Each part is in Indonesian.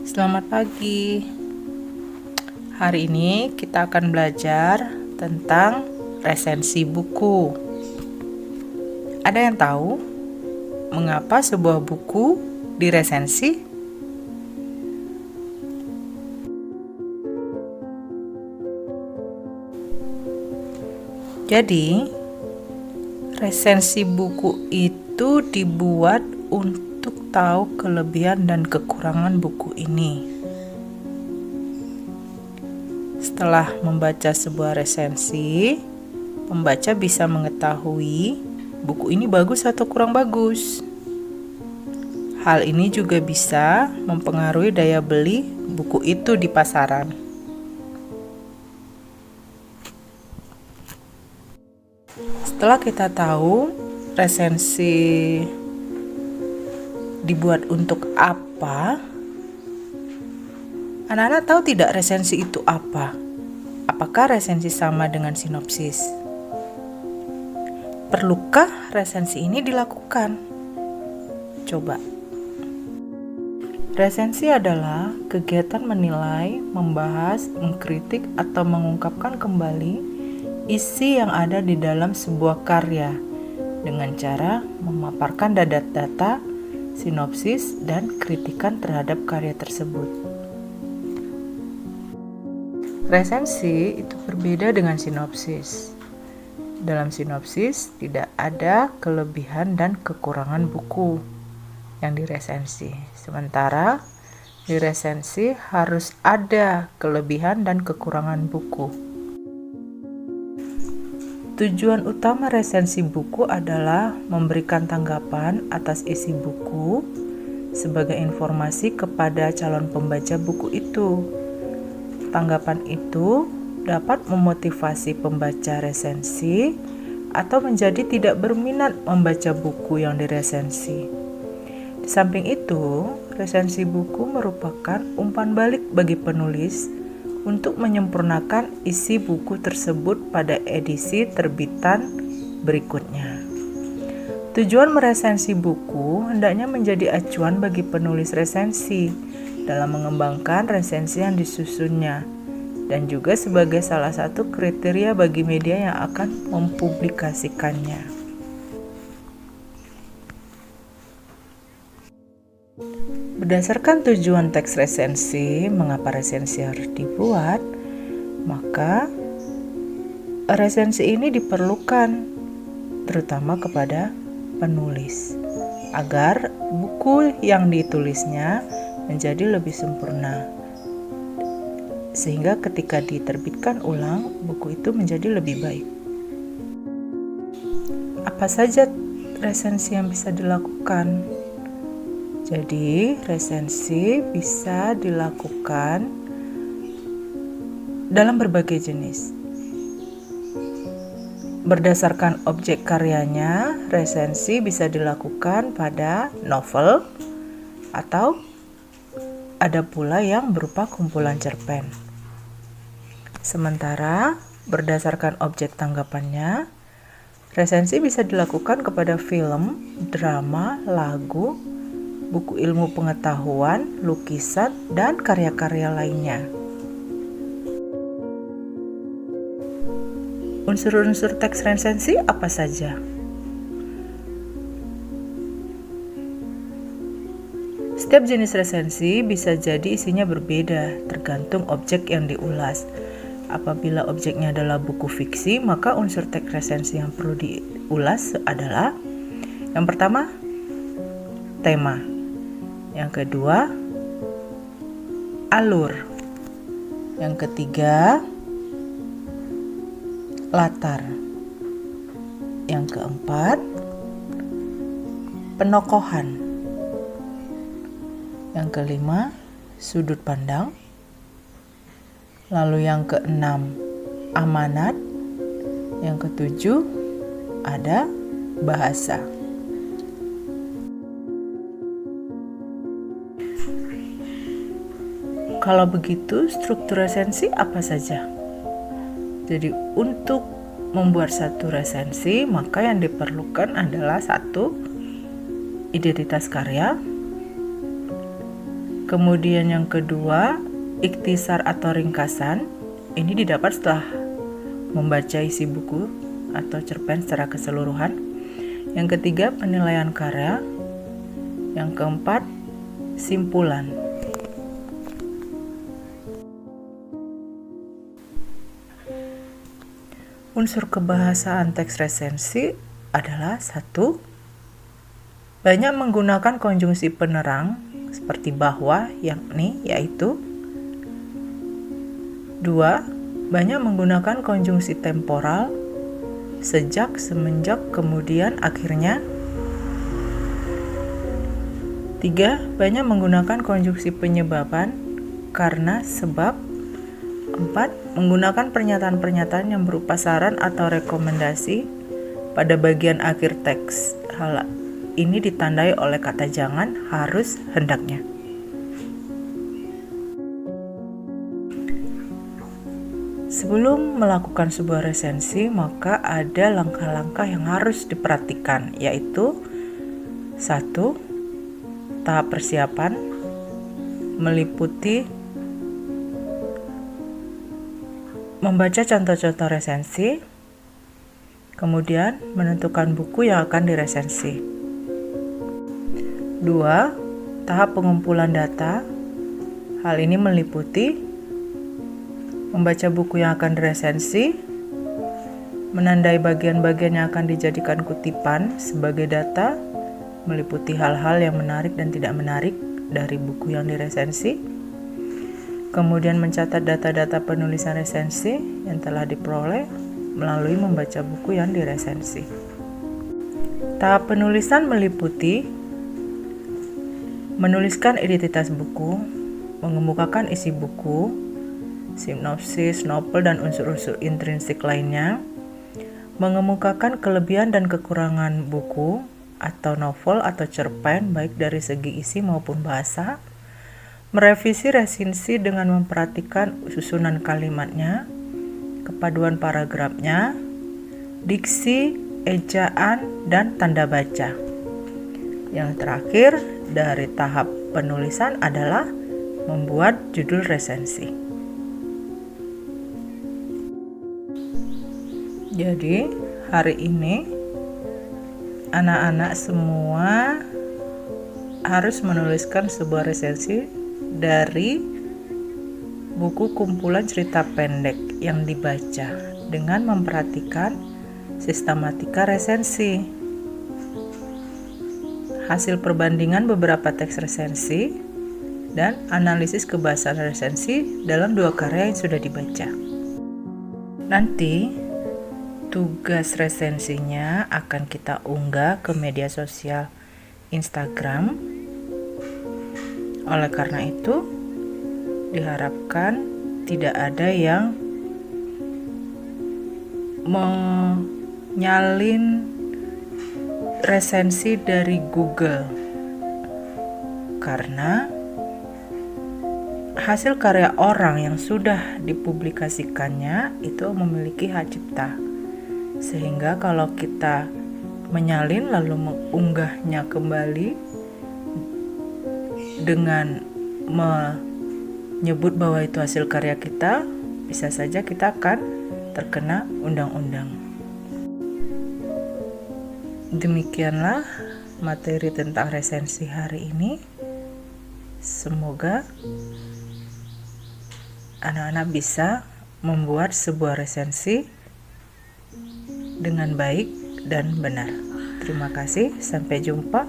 Selamat pagi. Hari ini kita akan belajar tentang resensi buku. Ada yang tahu mengapa sebuah buku diresensi? Jadi, resensi buku itu dibuat untuk tahu kelebihan dan kekurangan buku ini. Setelah membaca sebuah resensi, pembaca bisa mengetahui buku ini bagus atau kurang bagus. Hal ini juga bisa mempengaruhi daya beli buku itu di pasaran. Setelah kita tahu resensi dibuat untuk apa, anak-anak tahu tidak resensi itu apa? Apakah resensi sama dengan sinopsis? Perlukah resensi ini dilakukan? Coba. Resensi adalah kegiatan menilai, membahas, mengkritik, atau mengungkapkan kembali isi yang ada di dalam sebuah karya dengan cara memaparkan data-data, sinopsis, dan kritikan terhadap karya tersebut. Resensi itu berbeda dengan sinopsis. Dalam sinopsis tidak ada kelebihan dan kekurangan buku yang diresensi. Sementara di resensi harus ada kelebihan dan kekurangan buku. Tujuan utama resensi buku adalah memberikan tanggapan atas isi buku sebagai informasi kepada calon pembaca buku itu. Tanggapan itu dapat memotivasi pembaca resensi atau menjadi tidak berminat membaca buku yang diresensi. Di samping itu, resensi buku merupakan umpan balik bagi penulis untuk menyempurnakan isi buku tersebut pada edisi terbitan berikutnya. Tujuan meresensi buku hendaknya menjadi acuan bagi penulis resensi dalam mengembangkan resensi yang disusunnya, dan juga sebagai salah satu kriteria bagi media yang akan mempublikasikannya. Berdasarkan tujuan teks resensi, mengapa resensi harus dibuat, maka resensi ini diperlukan terutama kepada penulis agar buku yang ditulisnya menjadi lebih sempurna, sehingga ketika diterbitkan ulang, buku itu menjadi lebih baik. Apa saja resensi yang bisa dilakukan? Jadi, resensi bisa dilakukan dalam berbagai jenis. Berdasarkan objek karyanya, resensi bisa dilakukan pada novel atau ada pula yang berupa kumpulan cerpen. Sementara, berdasarkan objek tanggapannya, resensi bisa dilakukan kepada film, drama, lagu, buku ilmu pengetahuan, lukisan, dan karya-karya lainnya. Unsur-unsur teks resensi apa saja? Setiap jenis resensi bisa jadi isinya berbeda, tergantung objek yang diulas. Apabila objeknya adalah buku fiksi, maka unsur teks resensi yang perlu diulas adalah: yang pertama, tema. Yang kedua, alur. Yang ketiga, latar. Yang keempat, penokohan. Yang kelima, sudut pandang. Lalu yang keenam, amanat. Yang ketujuh, ada bahasa. Kalau begitu, struktur resensi apa saja? Jadi, untuk membuat satu resensi, maka yang diperlukan adalah: satu, identitas karya; Kemudian yang kedua, ikhtisar atau ringkasan. Ini didapat setelah membaca isi buku atau cerpen secara keseluruhan. Yang ketiga, penilaian karya. Yang keempat, simpulan. Unsur kebahasaan teks resensi adalah 1. Banyak menggunakan konjungsi penerang seperti bahwa, yakni, yaitu. 2. Banyak menggunakan konjungsi temporal sejak, semenjak, kemudian, akhirnya. 3. Banyak menggunakan konjungsi penyebaban karena, sebab. 4. Menggunakan pernyataan-pernyataan yang berupa saran atau rekomendasi pada bagian akhir teks. Hal ini ditandai oleh kata jangan, harus, hendaknya. Sebelum melakukan sebuah resensi, maka ada langkah-langkah yang harus diperhatikan, yaitu 1. Tahap persiapan meliputi membaca contoh-contoh resensi, kemudian menentukan buku yang akan diresensi. 2. Tahap pengumpulan data. Hal ini meliputi membaca buku yang akan diresensi, menandai bagian-bagian yang akan dijadikan kutipan sebagai data, meliputi hal-hal yang menarik dan tidak menarik dari buku yang diresensi, kemudian mencatat data-data penulisan resensi yang telah diperoleh melalui membaca buku yang diresensi. Tahap penulisan meliputi menuliskan identitas buku, mengemukakan isi buku, sinopsis, novel, dan unsur-unsur intrinsik lainnya, mengemukakan kelebihan dan kekurangan buku atau novel atau cerpen baik dari segi isi maupun bahasa, merevisi resensi dengan memperhatikan susunan kalimatnya, kepaduan paragrafnya, diksi, ejaan, dan tanda baca. Yang terakhir dari tahap penulisan adalah membuat judul resensi. Jadi, hari ini anak-anak semua harus menuliskan sebuah resensi dari buku kumpulan cerita pendek yang dibaca dengan memperhatikan sistematika resensi. Hasil perbandingan beberapa teks resensi dan analisis kebahasaan resensi dalam 2 karya yang sudah dibaca. Nanti tugas resensinya akan kita unggah ke media sosial Instagram. Oleh karena itu, diharapkan tidak ada yang menyalin resensi dari Google, karena hasil karya orang yang sudah dipublikasikannya itu memiliki hak cipta. Sehingga kalau kita menyalin lalu mengunggahnya kembali dengan menyebut bahwa itu hasil karya kita, bisa saja kita akan terkena undang-undang. Demikianlah materi tentang resensi hari ini. Semoga anak-anak bisa membuat sebuah resensi dengan baik dan benar. Terima kasih, sampai jumpa.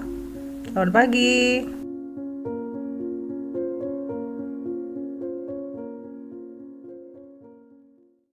Selamat pagi.